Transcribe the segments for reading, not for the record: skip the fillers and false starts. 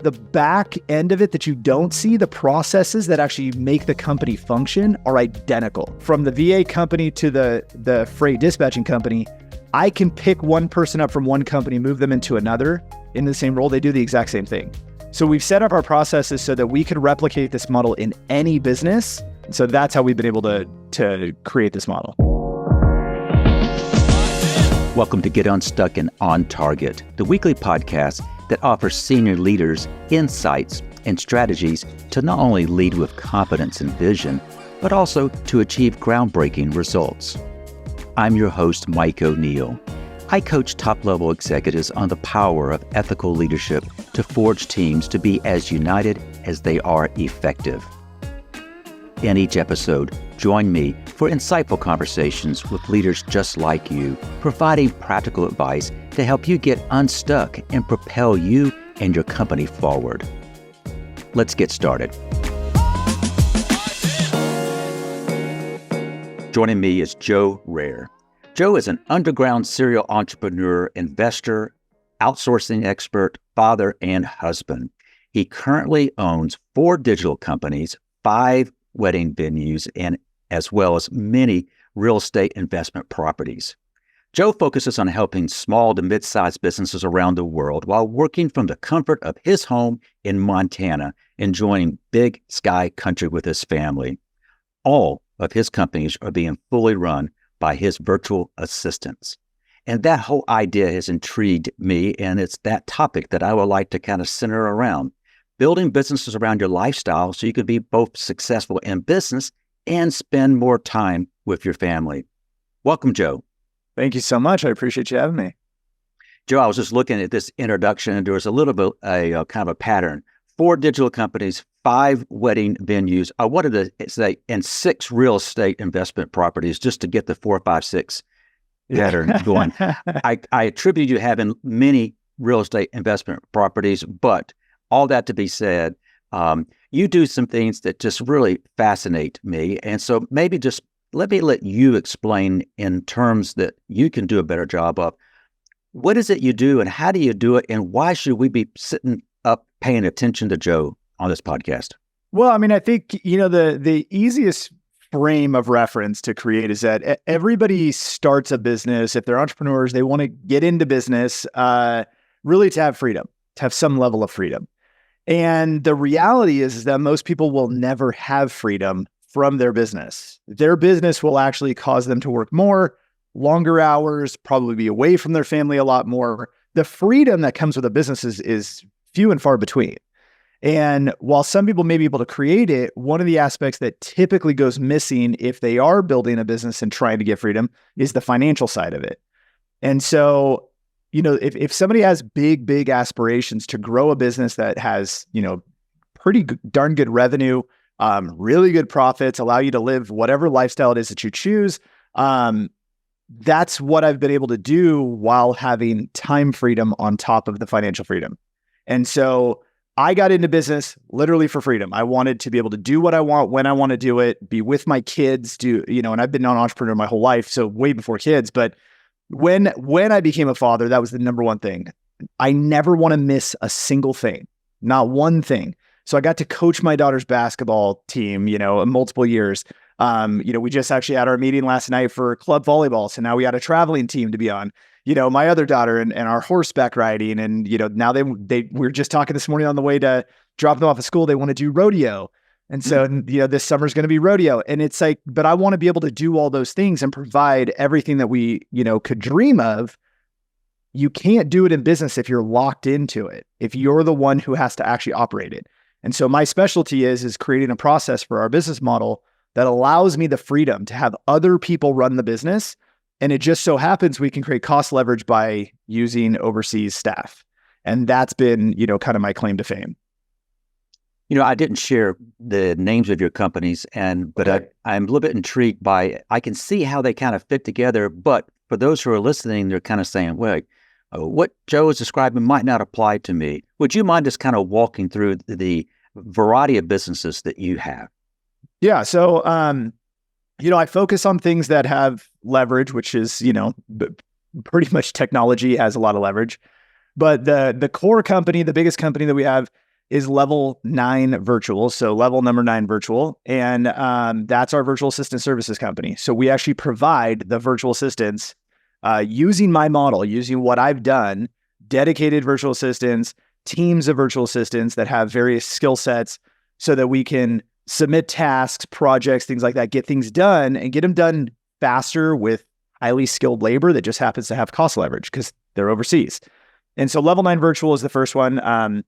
The back end of it that you don't see, the processes that actually make the company function are identical. From the VA company to the freight dispatching company, I can pick one person up from one company, move them into another in the same role. They do the exact same thing. So we've set up our processes so that we could replicate this model in any business. So that's how we've been able to create this model. Welcome to Get Unstuck and On Target, the weekly podcast that offers senior leaders insights and strategies to not only lead with confidence and vision, but also to achieve groundbreaking results. I'm your host, Mike O'Neill. I coach top-level executives on the power of ethical leadership to forge teams to be as united as they are effective. In each episode, join me for insightful conversations with leaders just like you, providing practical advice to help you get unstuck and propel you and your company forward. Let's get started. Joining me is Joe Rare. Joe is an underground serial entrepreneur, investor, outsourcing expert, father, and husband. He currently owns 4 digital companies, 5 wedding venues, and as well as many real estate investment properties. Joe focuses on helping small to mid-sized businesses around the world while working from the comfort of his home in Montana, enjoying big sky country with his family. All of his companies are being fully run by his virtual assistants. And that whole idea has intrigued me, and it's that topic that I would like to kind of center around. Building businesses around your lifestyle so you can be both successful in business and spend more time with your family. Welcome, Joe. Thank you so much. I appreciate you having me. Joe, I was just looking at this introduction, and there was a little bit a kind of a pattern. 4 digital companies, 5 wedding venues. I wanted to say, and 6 real estate investment properties, just to get the 4, 5, 6 pattern going. I attribute you having many real estate investment properties, but all that to be said, you do some things that just really fascinate me. And so maybe just let you explain in terms that you can do a better job of. What is it you do and how do you do it? And why should we be sitting up paying attention to Joe on this podcast? Well, I mean, I think, the easiest frame of reference to create is that everybody starts a business. If they're entrepreneurs, they want to get into business, really to have freedom, to have some level of freedom. And the reality is that most people will never have freedom from their business. Their business will actually cause them to work more, longer hours, probably be away from their family a lot more. The freedom that comes with a business is few and far between. And while some people may be able to create it, one of the aspects that typically goes missing if they are building a business and trying to get freedom is the financial side of it. And so, if somebody has big aspirations to grow a business that has, pretty darn good revenue, really good profits, allow you to live whatever lifestyle it is that you choose, that's what I've been able to do while having time freedom on top of the financial freedom. And so I got into business literally for freedom. I wanted to be able to do what I want, when I want to do it, be with my kids, and I've been an entrepreneur my whole life, so way before kids, but when I became a father, that was the number one thing. I never want to miss a single thing, not one thing. So I got to coach my daughter's basketball team, in multiple years. We just actually had our meeting last night for club volleyball. So now we had a traveling team to be on, my other daughter and our horseback riding. And, now we were just talking this morning on the way to drop them off at school. They want to do rodeo. And so, this summer's going to be rodeo. And it's like, but I want to be able to do all those things and provide everything that we, could dream of. You can't do it in business if you're locked into it, if you're the one who has to actually operate it. And so my specialty is creating a process for our business model that allows me the freedom to have other people run the business. And it just so happens we can create cost leverage by using overseas staff. And that's been, kind of my claim to fame. I didn't share the names of your companies, but okay. I'm a little bit intrigued by, I can see how they kind of fit together, but for those who are listening, they're kind of saying, well, what Joe is describing might not apply to me. Would you mind just kind of walking through the variety of businesses that you have? Yeah. So, I focus on things that have leverage, which is, pretty much technology has a lot of leverage. But the core company, the biggest company that we have, is level 9 virtual. So level number 9 virtual. And that's our virtual assistant services company. So we actually provide the virtual assistants using my model, using what I've done, dedicated virtual assistants, teams of virtual assistants that have various skill sets so that we can submit tasks, projects, things like that, get things done and get them done faster with highly skilled labor that just happens to have cost leverage because they're overseas. And so level 9 virtual is the first one.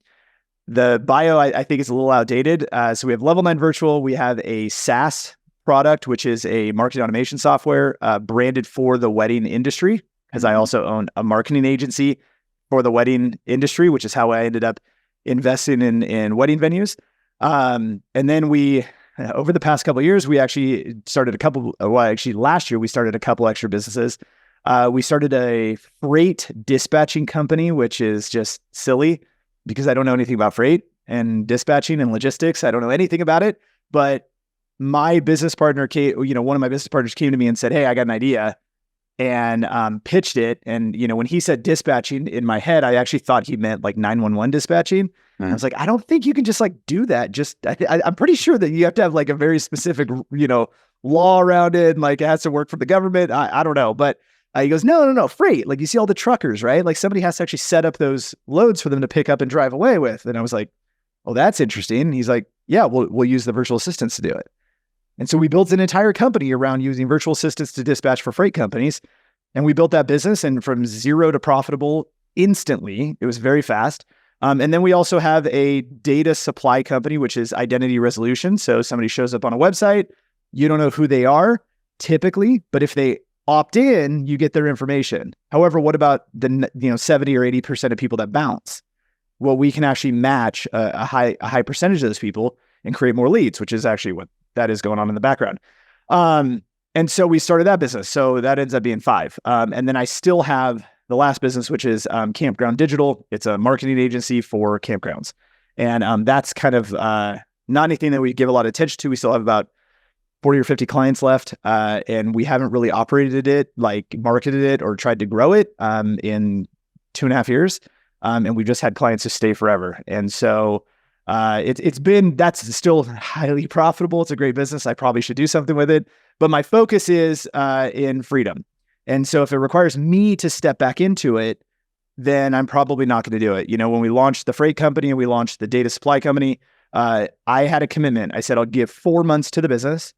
The bio, I think, is a little outdated. So we have level 9 virtual. We have a SaaS product, which is a marketing automation software branded for the wedding industry, because I also own a marketing agency for the wedding industry, which is how I ended up investing in wedding venues. And then we, over the past couple of years, we actually started last year, we started a couple extra businesses. We started a freight dispatching company, which is just silly because I don't know anything about freight and dispatching and logistics. I don't know anything about it, but my business partner, one of my business partners came to me and said, "Hey, I got an idea," and pitched it. And, when he said dispatching, in my head, I actually thought he meant like 911 dispatching. I was like, I don't think you can just like do that. I'm pretty sure that you have to have like a very specific, law around it. And like it has to work for the government. I don't know. But he goes, no, freight. Like you see all the truckers, right? Like somebody has to actually set up those loads for them to pick up and drive away with. And I was like, oh, that's interesting. And he's like, yeah, we'll use the virtual assistants to do it. And so we built an entire company around using virtual assistants to dispatch for freight companies. And we built that business, and from zero to profitable instantly. It was very fast. And then we also have a data supply company, which is identity resolution. So somebody shows up on a website, you don't know who they are typically, but if they opt in, you get their information. However, what about the 70 or 80% of people that bounce? Well, we can actually match a high percentage of those people and create more leads, which is actually what that is going on in the background. And so we started that business. So that ends up being 5. And then I still have the last business, which is Campground Digital. It's a marketing agency for campgrounds. And that's kind of not anything that we give a lot of attention to. We still have about 40 or 50 clients left. And we haven't really operated it, like marketed it or tried to grow it in 2.5 years. And we've just had clients who stay forever. And so that's still highly profitable. It's a great business. I probably should do something with it, but my focus is in freedom. And so if it requires me to step back into it, then I'm probably not going to do it. When we launched the freight company and we launched the data supply company, I had a commitment. I said, I'll give 4 months to the business.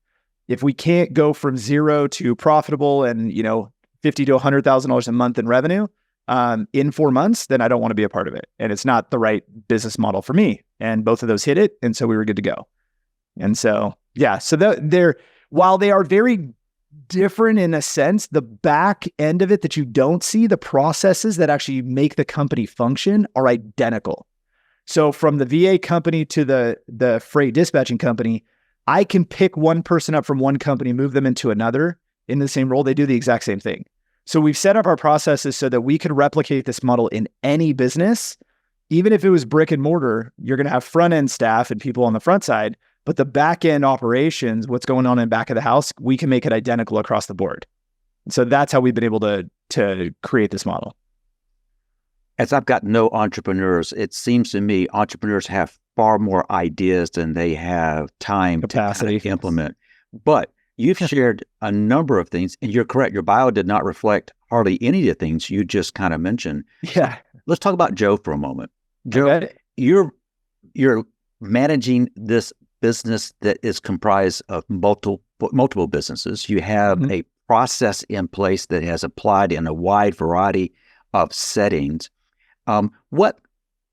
If we can't go from 0 to profitable and, $50,000 to $100,000 a month in revenue, in 4 months, then I don't want to be a part of it. And it's not the right business model for me. And both of those hit it. And so we were good to go. And so, yeah, so while they are very different in a sense, the back end of it that you don't see, the processes that actually make the company function are identical. So from the VA company to the freight dispatching company, I can pick one person up from one company, move them into another in the same role. They do the exact same thing. So we've set up our processes so that we could replicate this model in any business. Even if it was brick and mortar, you're going to have front end staff and people on the front side, but the back end operations, what's going on in back of the house, we can make it identical across the board. So that's how we've been able to create this model. As I've got to know entrepreneurs, it seems to me entrepreneurs have far more ideas than they have time Capacity to implement. But you've shared a number of things, and you're correct. Your bio did not reflect hardly any of the things you just kind of mentioned. Yeah. So let's talk about Joe for a moment. Joe, okay. You're managing this business that is comprised of multiple businesses. You have a process in place that has applied in a wide variety of settings. What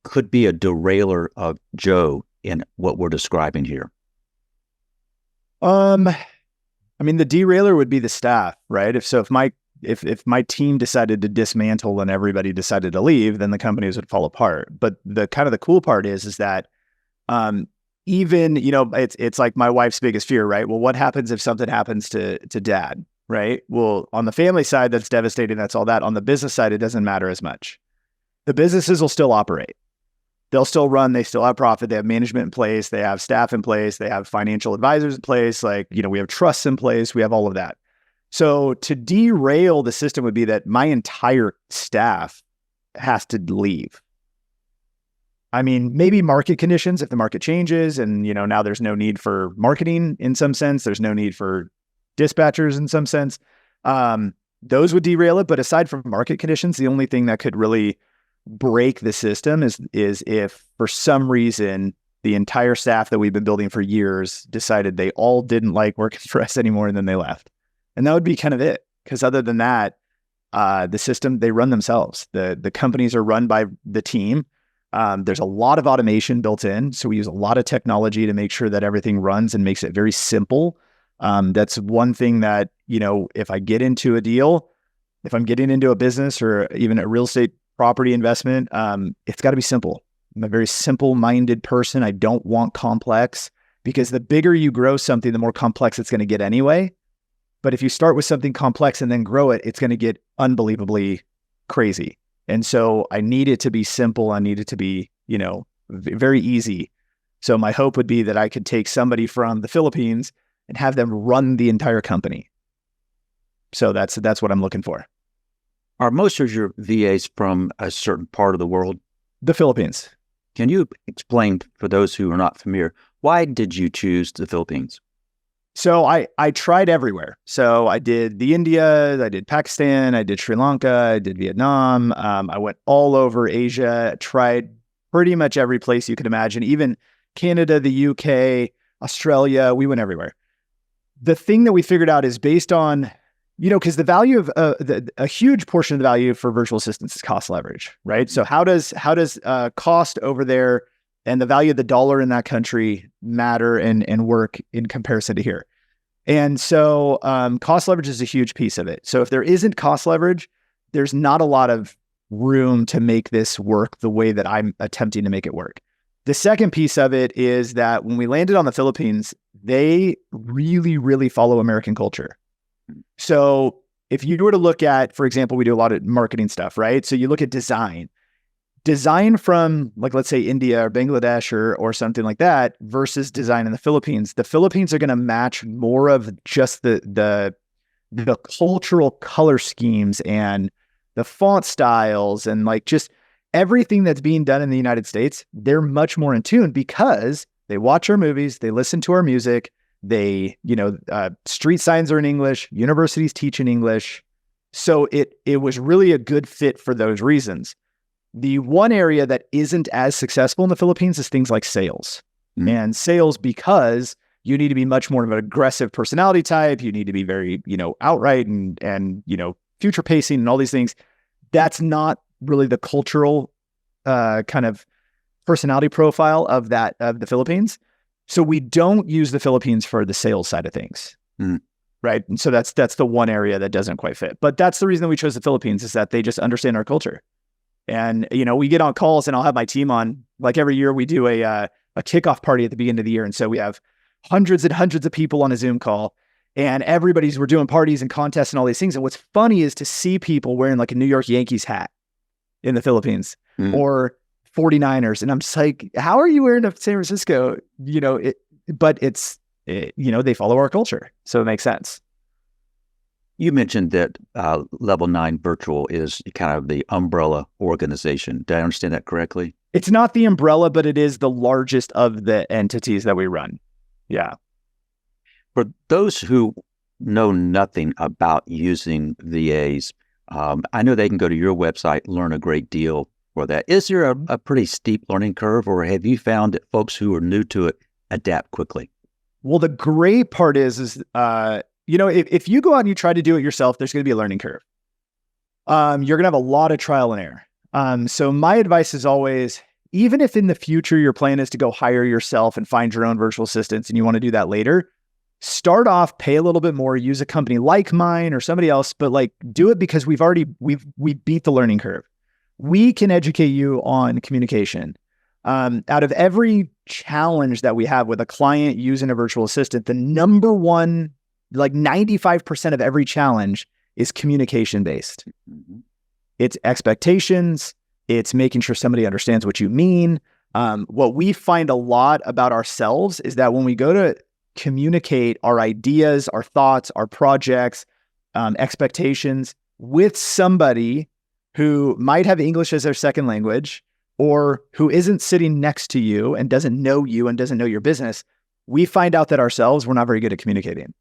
could be a derailer of Joe in what we're describing here? The derailer would be the staff, right? If my team decided to dismantle and everybody decided to leave, then the companies would fall apart. But the cool part is that even, it's like my wife's biggest fear, right? Well, what happens if something happens to dad, right? Well, on the family side, that's devastating. That's all that. On the business side, it doesn't matter as much. The businesses will still operate. They'll still run. They still have profit. They have management in place. They have staff in place. They have financial advisors in place. We have trusts in place. We have all of that. So to derail the system would be that my entire staff has to leave. I mean, maybe market conditions, if the market changes and, now there's no need for marketing in some sense, there's no need for dispatchers in some sense. Those would derail it. But aside from market conditions, the only thing that could really break the system is if for some reason the entire staff that we've been building for years decided they all didn't like working for us anymore and then they left. And that would be kind of it. Because other than that, the system, they run themselves. The companies are run by the team. There's a lot of automation built in. So we use a lot of technology to make sure that everything runs and makes it very simple. That's one thing that, if I get into a deal, if I'm getting into a business or even a real estate property investment, it's got to be simple. I'm a very simple-minded person. I don't want complex, because the bigger you grow something, the more complex it's going to get anyway. But if you start with something complex and then grow it, it's going to get unbelievably crazy. And so I need it to be simple. I need it to be, very easy. So my hope would be that I could take somebody from the Philippines and have them run the entire company. So that's what I'm looking for. Are most of your VAs from a certain part of the world? The Philippines. Can you explain, for those who are not familiar, why did you choose the Philippines? So I tried everywhere. So I did the India, I did Pakistan, I did Sri Lanka, I did Vietnam. I went all over Asia, tried pretty much every place you could imagine, even Canada, the UK, Australia, we went everywhere. The thing that we figured out is based on, because the value of a huge portion of the value for virtual assistants is cost leverage, right? So how does cost over there and the value of the dollar in that country matter and work in comparison to here? And so cost leverage is a huge piece of it. So if there isn't cost leverage, there's not a lot of room to make this work the way that I'm attempting to make it work. The second piece of it is that when we landed on the Philippines, they really, really follow American culture. So if you were to look at, for example, we do a lot of marketing stuff, right? So you look at design from, like, let's say India or Bangladesh or something like that versus design in the Philippines. The Philippines are going to match more of just the cultural color schemes and the font styles and like just everything that's being done in the United States. They're much more in tune because they watch our movies, they listen to our music. They, street signs are in English, universities teach in English. So it was really a good fit for those reasons. The one area that isn't as successful in the Philippines is things like sales. And sales, because you need to be much more of an aggressive personality type. You need to be very, outright and future pacing and all these things. That's not really the cultural kind of personality profile of the Philippines. So we don't use the Philippines for the sales side of things, right? And so that's the one area that doesn't quite fit. But that's the reason we chose the Philippines, is that they just understand our culture. And we get on calls, and I'll have my team on. Like every year, we do a kickoff party at the beginning of the year, and so we have hundreds and hundreds of people on a Zoom call, and we're doing parties and contests and all these things. And what's funny is to see people wearing like a New York Yankees hat in the Philippines or 49ers. And I'm just like, how are you wearing a San Francisco? But they follow our culture. So it makes sense. You mentioned that Level 9 Virtual is kind of the umbrella organization. Did I understand that correctly? It's not the umbrella, but it is the largest of the entities that we run. Yeah. For those who know nothing about using VAs, I know they can go to your website, learn a great deal for that. Is there a pretty steep learning curve, or have you found that folks who are new to it adapt quickly? Well, the great part is if you go out and you try to do it yourself, there's going to be a learning curve. You're going to have a lot of trial and error. So my advice is always, even if in the future your plan is to go hire yourself and find your own virtual assistants and you want to do that later, start off, pay a little bit more, use a company like mine or somebody else, but like do it because we beat the learning curve. We can educate you on communication. Out of every challenge that we have with a client using a virtual assistant, the number one, like 95% of every challenge is communication based. It's expectations. It's making sure somebody understands what you mean. What we find a lot about ourselves is that when we go to communicate our ideas, our thoughts, our projects, expectations with somebody who might have English as their second language, or who isn't sitting next to you and doesn't know you and doesn't know your business, we find out that ourselves, we're not very good at communicating.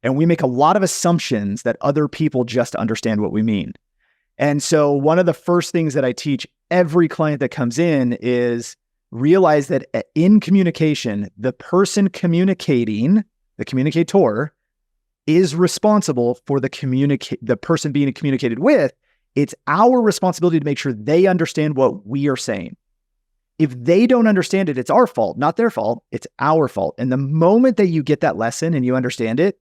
And we make a lot of assumptions that other people just understand what we mean. And so one of the first things that I teach every client that comes in is realize that in communication, the person communicating, the communicator, is responsible for the person being communicated with. It's our responsibility to make sure they understand what we are saying. If they don't understand it, it's our fault, not their fault. It's our fault. And the moment that you get that lesson and you understand it,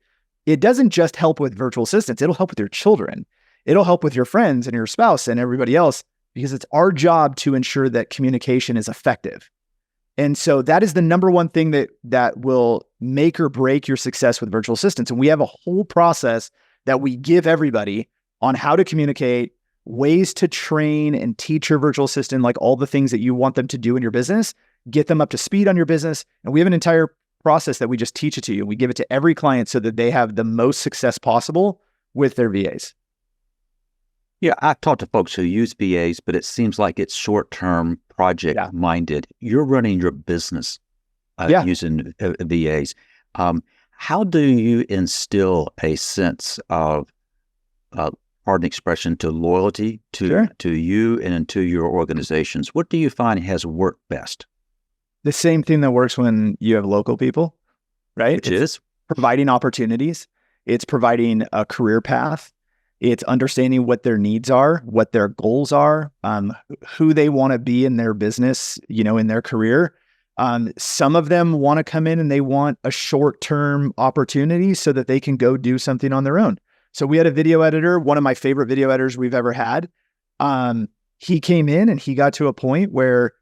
it doesn't just help with virtual assistants. It'll help with your children. It'll help with your friends and your spouse and everybody else, because it's our job to ensure that communication is effective. And so that is the number one thing that will make or break your success with virtual assistants. And we have a whole process that we give everybody on how to communicate, ways to train and teach your virtual assistant, like all the things that you want them to do in your business, get them up to speed on your business. And we have an entire process that we just teach it to you. We give it to every client so that they have the most success possible with their VAs. Yeah, I've talked to folks who use VAs, but it seems like it's short-term, project-minded. You're running your business using VAs. How do you instill a sense of, pardon expression, to loyalty to you and to your organizations? What do you find has worked best? The same thing that works when you have local people, right? Which is providing opportunities. It's providing a career path. It's understanding what their needs are, what their goals are, who they want to be in their business, in their career. Some of them want to come in and they want a short-term opportunity so that they can go do something on their own. So we had a video editor, one of my favorite video editors we've ever had. He came in and he got to a point where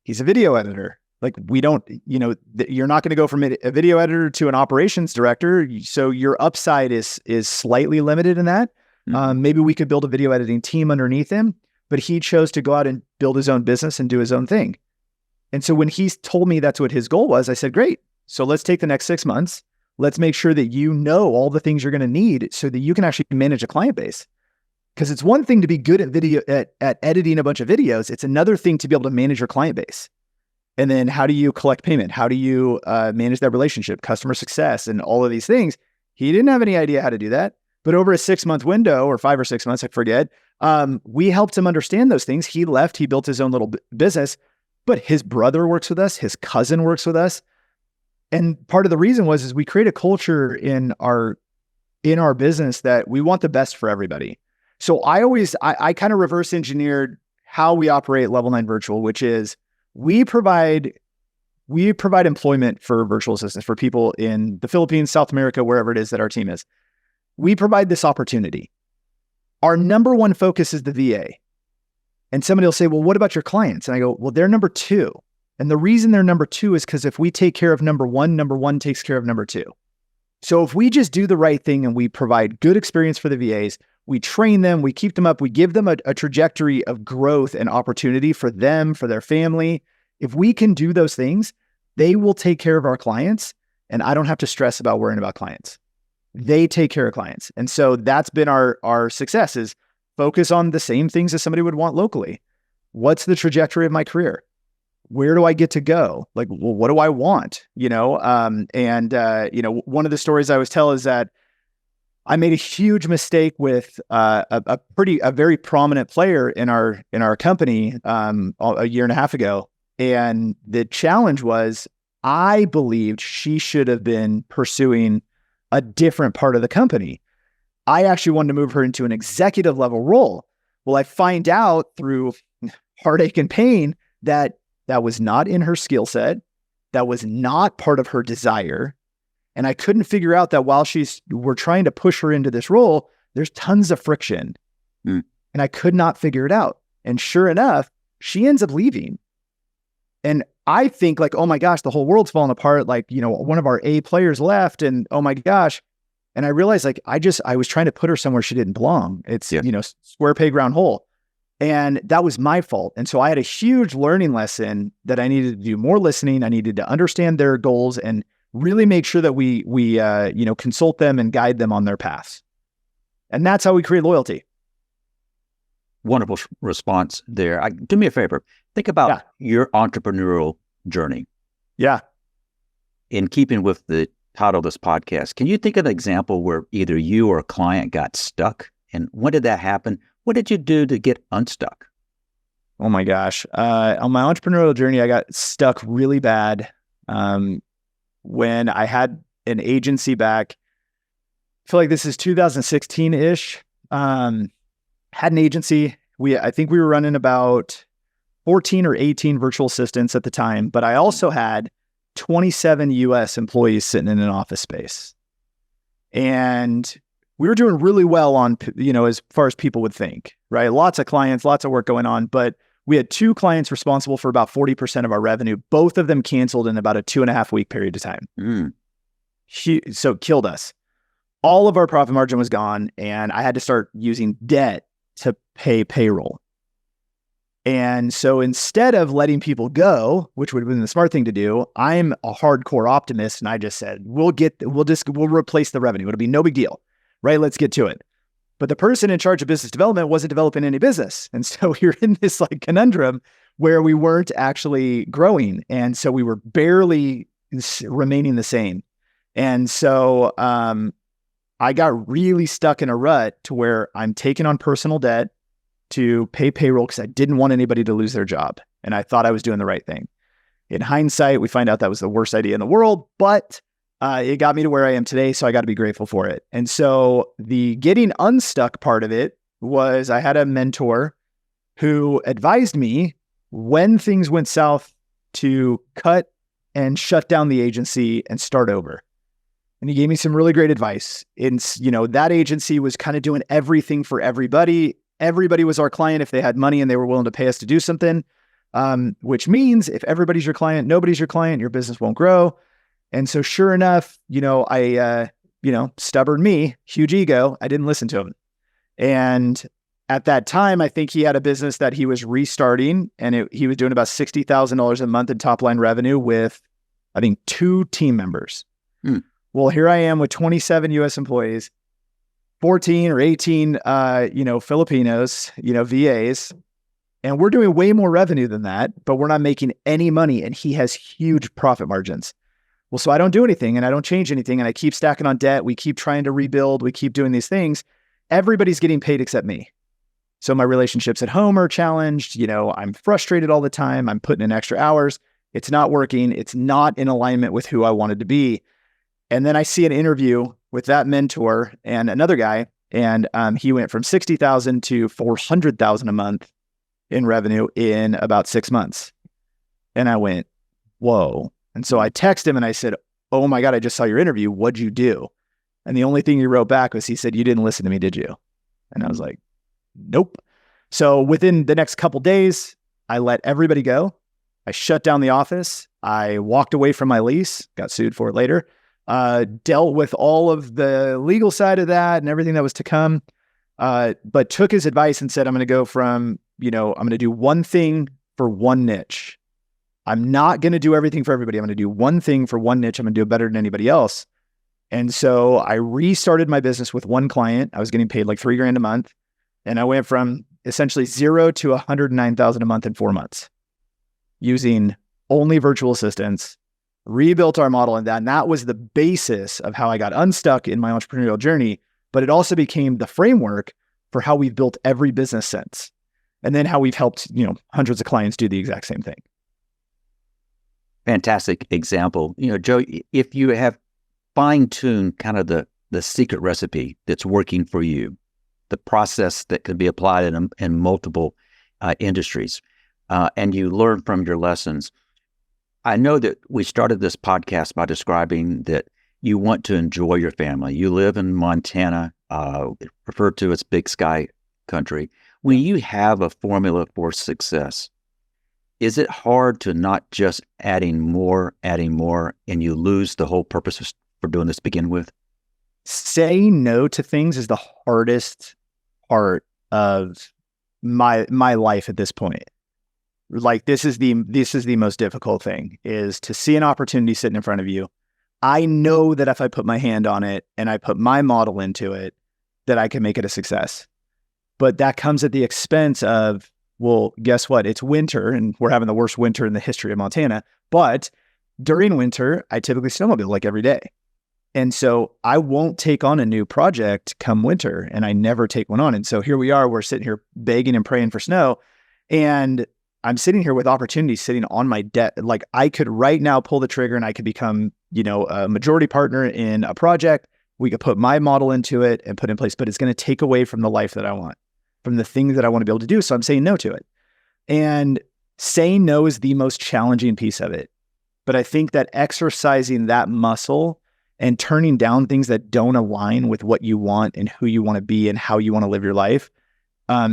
he's a video editor. Like we don't, you're not going to go from a video editor to an operations director. So your upside is slightly limited in that. Maybe we could build a video editing team underneath him, but he chose to go out and build his own business and do his own thing. And so when he told me that's what his goal was, I said, great. So let's take the next 6 months. Let's make sure that you know all the things you're going to need so that you can actually manage a client base. Because it's one thing to be good at editing a bunch of videos. It's another thing to be able to manage your client base. And then how do you collect payment? How do you manage that relationship, customer success, and all of these things? He didn't have any idea how to do that. But over a 6-month window, or 5 or 6 months, I forget, we helped him understand those things. He left, he built his own little business, but his brother works with us, his cousin works with us. And part of the reason is we create a culture in our business that we want the best for everybody. So I kind of reverse engineered how we operate Level 9 Virtual, which is we provide employment for virtual assistants for people in the Philippines, South America, wherever it is that our team is. We provide this opportunity. Our number one focus is the VA. And somebody will say, well, what about your clients? And I go, well, they're number 2. And the reason they're number 2 is because if we take care of number 1 takes care of number 2. So if we just do the right thing and we provide good experience for the VAs, we train them, we keep them up, we give them a trajectory of growth and opportunity for them, for their family. If we can do those things, they will take care of our clients. And I don't have to stress about worrying about clients. They take care of clients. And so that's been our success, is focus on the same things as somebody would want locally. What's the trajectory of my career? Where do I get to go? Like, well, what do I want? One of the stories I always tell is that I made a huge mistake with a very prominent player in our company a year and a half ago. And the challenge was I believed she should have been pursuing a different part of the company. I actually wanted to move her into an executive level role. Well, I find out through heartache and pain that was not in her skill set. That was not part of her desire. And I couldn't figure out that while we're trying to push her into this role, there's tons of friction. And I could not figure it out. And sure enough, she ends up leaving. And I think like, oh my gosh, the whole world's falling apart. Like, one of our A players left and oh my gosh. And I realized like, I was trying to put her somewhere she didn't belong. It's, square peg round hole. And that was my fault. And so I had a huge learning lesson that I needed to do more listening. I needed to understand their goals and really make sure that we consult them and guide them on their paths. And that's how we create loyalty. wonderful response there. Do me a favor. Think about your entrepreneurial journey. Yeah. In keeping with the title of this podcast, can you think of an example where either you or a client got stuck? And when did that happen? What did you do to get unstuck? Oh my gosh. On my entrepreneurial journey, I got stuck really bad when I had an agency back. I feel like this is 2016-ish. Had an agency. I think we were running about 14 or 18 virtual assistants at the time, but I also had 27 US employees sitting in an office space. And we were doing really well on, as far as people would think, right? Lots of clients, lots of work going on, but we had 2 clients responsible for about 40% of our revenue. Both of them canceled in about a 2.5 week period of time. So killed us. All of our profit margin was gone, and I had to start using debt to pay payroll. And so instead of letting people go, which would have been the smart thing to do, I'm a hardcore optimist, and I just said, we'll replace the revenue. It'll be no big deal, right? Let's get to it. But the person in charge of business development wasn't developing any business. And so we were in this conundrum where we weren't actually growing. And so we were barely remaining the same. And so I got really stuck in a rut to where I'm taking on personal debt to pay payroll because I didn't want anybody to lose their job. And I thought I was doing the right thing. In hindsight, we find out that was the worst idea in the world, but it got me to where I am today. So I got to be grateful for it. And so the getting unstuck part of it was I had a mentor who advised me when things went south to cut and shut down the agency and start over. And he gave me some really great advice. That agency was kind of doing everything for everybody. Everybody was our client if they had money and they were willing to pay us to do something, which means if everybody's your client, nobody's your client, your business won't grow. And so sure enough, stubborn me, huge ego, I didn't listen to him. And at that time, I think he had a business that he was restarting, and he was doing about $60,000 a month in top line revenue with, I think, 2 team members. Well, here I am with 27 US employees, 14 or 18, Filipinos, VAs, and we're doing way more revenue than that, but we're not making any money. And he has huge profit margins. Well, so I don't do anything and I don't change anything. And I keep stacking on debt. We keep trying to rebuild. We keep doing these things. Everybody's getting paid except me. So my relationships at home are challenged. I'm frustrated all the time. I'm putting in extra hours. It's not working. It's not in alignment with who I wanted to be. And then I see an interview with that mentor and another guy, and he went from $60,000 to $400,000 a month in revenue in about 6 months. And I went, whoa. And so I texted him and I said, oh my God, I just saw your interview. What'd you do? And the only thing he wrote back was, he said, you didn't listen to me, did you? And I was like, nope. So within the next couple days, I let everybody go. I shut down the office. I walked away from my lease, got sued for it later. Dealt with all of the legal side of that and everything that was to come, but took his advice and said, I'm going to go from, I'm going to do one thing for one niche. I'm not going to do everything for everybody. I'm going to do one thing for one niche. I'm going to do it better than anybody else. And so I restarted my business with one client. I was getting paid like $3,000 a month. And I went from essentially 0 to $109,000 a month in 4 months using only virtual assistants. Rebuilt our model in that. And that was the basis of how I got unstuck in my entrepreneurial journey. But it also became the framework for how we've built every business since. And then how we've helped, hundreds of clients do the exact same thing. Fantastic example. Joe, if you have fine-tuned kind of the secret recipe that's working for you, the process that could be applied in multiple industries, and you learn from your lessons, I know that we started this podcast by describing that you want to enjoy your family. You live in Montana, referred to as Big Sky country. When you have a formula for success, is it hard to not just adding more, and you lose the whole purpose for doing this to begin with? Saying no to things is the hardest part of my life at this point. Like this is the most difficult thing, is to see an opportunity sitting in front of you. I know that if I put my hand on it and I put my model into it, that I can make it a success. But that comes at the expense of, well, guess what? It's winter and we're having the worst winter in the history of Montana. But during winter, I typically snowmobile like every day. And so I won't take on a new project come winter, and I never take one on. And so here we are, we're sitting here begging and praying for snow. And I'm sitting here with opportunities sitting on my debt. Like I could right now pull the trigger and I could become, a majority partner in a project. We could put my model into it and put in place, but it's going to take away from the life that I want, from the things that I want to be able to do. So I'm saying no to it. And saying no is the most challenging piece of it. But I think that exercising that muscle and turning down things that don't align with what you want and who you want to be and how you want to live your life,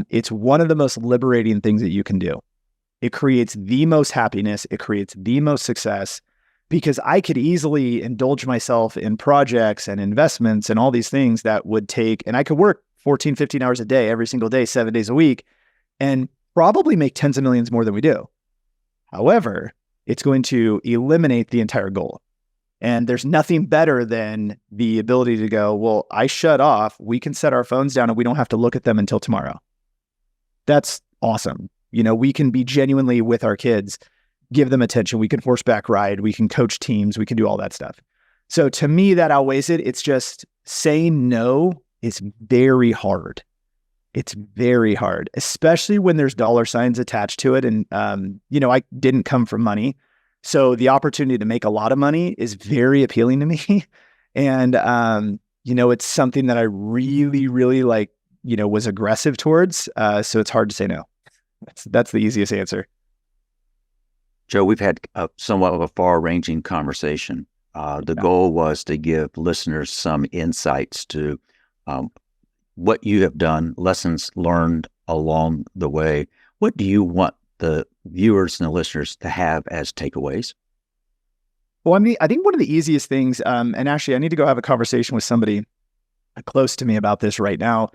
it's one of the most liberating things that you can do. It creates the most happiness. It creates the most success, because I could easily indulge myself in projects and investments and all these things that would take, and I could work 14, 15 hours a day, every single day, 7 days a week, and probably make tens of millions more than we do. However, it's going to eliminate the entire goal. And there's nothing better than the ability to go, well, I shut off, we can set our phones down and we don't have to look at them until tomorrow. That's awesome. We can be genuinely with our kids, give them attention. We can horseback ride, we can coach teams, we can do all that stuff. So to me, that outweighs it. It's just saying no is very hard. It's very hard, especially when there's dollar signs attached to it. And, I didn't come from money. So the opportunity to make a lot of money is very appealing to me. And, it's something that I really, really was aggressive towards. So it's hard to say no. That's the easiest answer. Joe, we've had somewhat of a far-ranging conversation. The goal was to give listeners some insights to what you have done, lessons learned along the way. What do you want the viewers and the listeners to have as takeaways? Well, I think one of the easiest things, and actually I need to go have a conversation with somebody close to me about this right now,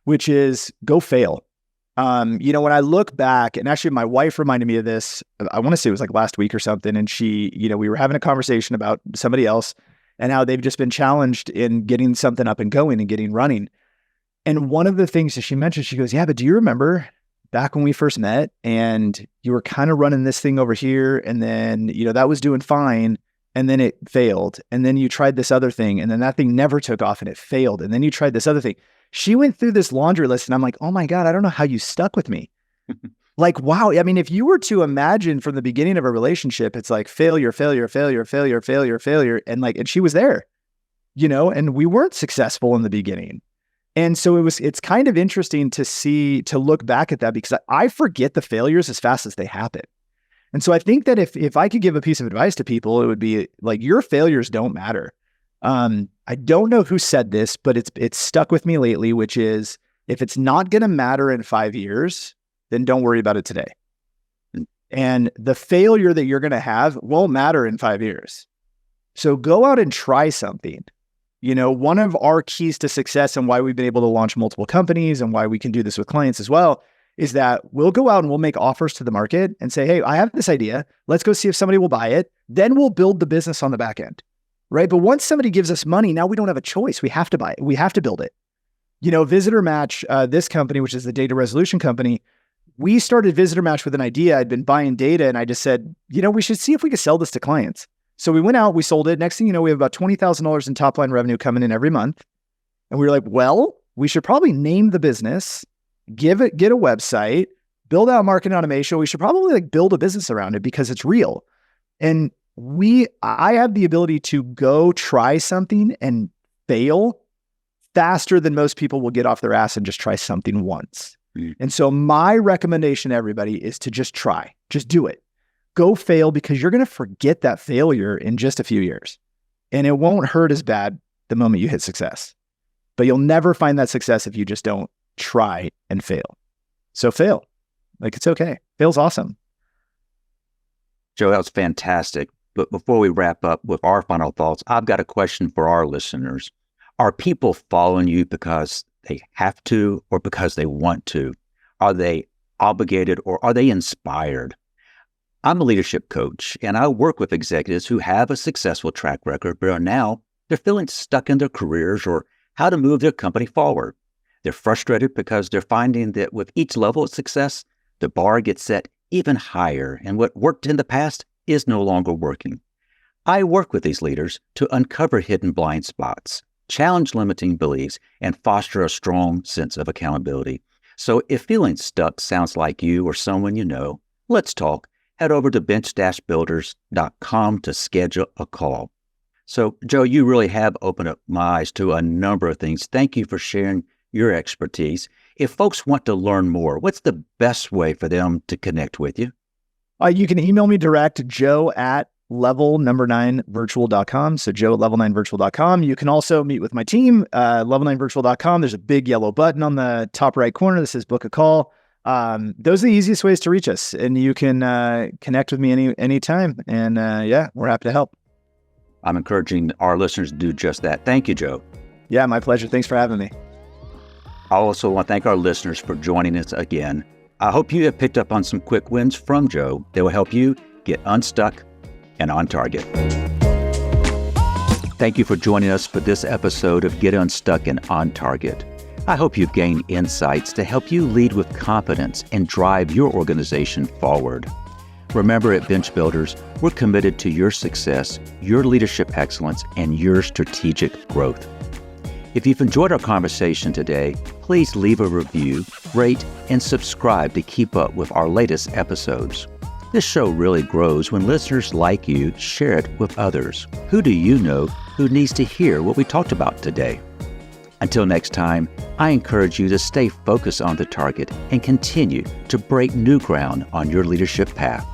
which is go fail. When I look back, and actually my wife reminded me of this, I want to say it was like last week or something. And she, we were having a conversation about somebody else and how they've just been challenged in getting something up and going and getting running. And one of the things that she mentioned, she goes, yeah, but do you remember back when we first met and you were kind of running this thing over here and then, that was doing fine and then it failed. And then you tried this other thing and then that thing never took off and it failed. And then you tried this other thing. She went through this laundry list and I'm like, oh my God, I don't know how you stuck with me. Like, wow. I mean, if you were to imagine from the beginning of a relationship, it's like failure, failure, failure, failure, failure, failure. And she was there, and we weren't successful in the beginning. And so it's kind of interesting to look back at that, because I forget the failures as fast as they happen. And so I think that if I could give a piece of advice to people, it would be like, your failures don't matter. I don't know who said this, but it's stuck with me lately, which is, if it's not going to matter in 5 years, then don't worry about it today. And the failure that you're going to have won't matter in 5 years. So go out and try something. One of our keys to success and why we've been able to launch multiple companies and why we can do this with clients as well is that we'll go out and we'll make offers to the market and say, hey, I have this idea. Let's go see if somebody will buy it. Then we'll build the business on the back end. Right. But once somebody gives us money, now we don't have a choice. We have to buy it. We have to build it. Visitor Match, this company, which is the data resolution company, we started Visitor Match with an idea. I'd been buying data and I just said, we should see if we could sell this to clients. So we went out, we sold it. Next thing you know, we have about $20,000 in top line revenue coming in every month. And we were like, well, we should probably name the business, get a website, build out marketing automation. We should probably build a business around it because it's real. And I have the ability to go try something and fail faster than most people will get off their ass and just try something once. And so my recommendation to everybody is to just try, just do it. Go fail, because you're going to forget that failure in just a few years and it won't hurt as bad the moment you hit success, but you'll never find that success if you just don't try and fail. So fail. It's okay. Fail's awesome. Joe, that was fantastic. But before we wrap up with our final thoughts, I've got a question for our listeners. Are people following you because they have to or because they want to? Are they obligated or are they inspired? I'm a leadership coach and I work with executives who have a successful track record, but they're feeling stuck in their careers or how to move their company forward. They're frustrated because they're finding that with each level of success, the bar gets set even higher, and what worked in the past is no longer working. I work with these leaders to uncover hidden blind spots, challenge limiting beliefs, and foster a strong sense of accountability. So if feeling stuck sounds like you or someone you know, let's talk. Head over to bench-builders.com to schedule a call. So, Joe, you really have opened up my eyes to a number of things. Thank you for sharing your expertise. If folks want to learn more, what's the best way for them to connect with you? You can email me direct, joe@level9virtual.com. So joe@level9virtual.com. You can also meet with my team, level9virtual.com. There's a big yellow button on the top right corner that says book a call. Those are the easiest ways to reach us, and you can connect with me anytime. And we're happy to help. I'm encouraging our listeners to do just that. Thank you, Joe. Yeah, my pleasure. Thanks for having me. I also want to thank our listeners for joining us again. I hope you have picked up on some quick wins from Joe that will help you get unstuck and on target. Thank you for joining us for this episode of Get Unstuck and On Target. I hope you've gained insights to help you lead with confidence and drive your organization forward. Remember, at Bench Builders, we're committed to your success, your leadership excellence, and your strategic growth. If you've enjoyed our conversation today, please leave a review, rate, and subscribe to keep up with our latest episodes. This show really grows when listeners like you share it with others. Who do you know who needs to hear what we talked about today? Until next time, I encourage you to stay focused on the target and continue to break new ground on your leadership path.